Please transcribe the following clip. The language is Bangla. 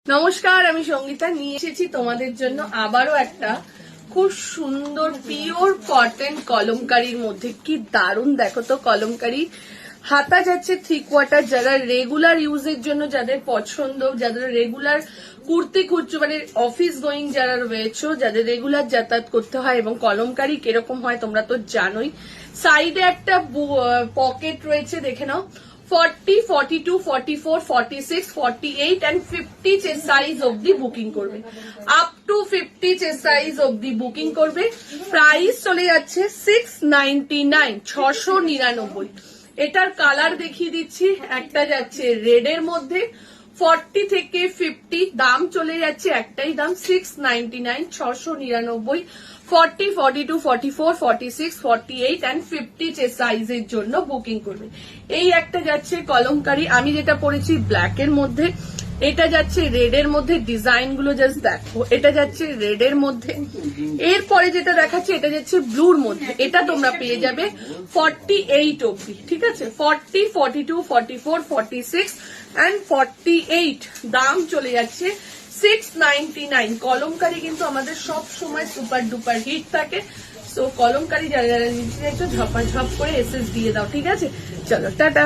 নমস্কার, আমি সঙ্গীতা নিয়ে এসেছি তোমাদের জন্য আবারও একটা খুব সুন্দর পিওর কটন কলমকারীর মধ্যে। কি দারুণ দেখো তো কলমকারী। হাতা যাচ্ছে 3/4। যারা রেগুলার ইউজের জন্য যাদের পছন্দ, যাদের রেগুলার কুর্তি খুঁজছো, মানে অফিস গোয়িং যারা রয়েছে, যাদের রেগুলার যাতায়াত করতে হয়, এবং কলমকারী কিরকম হয় তোমরা তো জানোই। সাইডে একটা পকেট রয়েছে, দেখে নাও। 40, 42, 44, 46, 48 and 50 চেস্ট সাইজ অবধি বুকিং করবে। আপ টু 50 চেস্ট সাইজ অবধি বুকিং করবে। প্রাইস চলে যাচ্ছে 699, 699। এটার কালার দেখিয়ে দিচ্ছি। একটা যাচ্ছে রেড এর মধ্যে, 40 থেকে 50 দাম চলে যাচ্ছে একটাই দাম 699, 699। 40, 42, 44, 46, 48 and 50 সাইজের জন্য বুকিং করবে। এই একটা যাচ্ছে কলমকারী, আমি যেটা পরেছি ব্ল্যাক এর মধ্যে, এটা যাচ্ছে রেড এর মধ্যে। ডিজাইন গুলো জাস্ট দেখো, এটা যাচ্ছে রেড এর মধ্যে। এরপরে যেটা দেখাচ্ছে এটা যাচ্ছে ব্লুর মধ্যে। এটা তোমরা পেয়ে যাবে 48 অব্দি, ঠিক আছে। 40, 42, 44, 46 and 48 দাম চলে যাচ্ছে 699। কলমকারী কিন্তু আমাদের সব সময় সুপার ডুপার হিট থাকে। সো কলমকারী যারা যারা নিতে চাইছো ঝপাঝপ করে এসএস দিয়ে দাও, ঠিক আছে। চলো টাটা।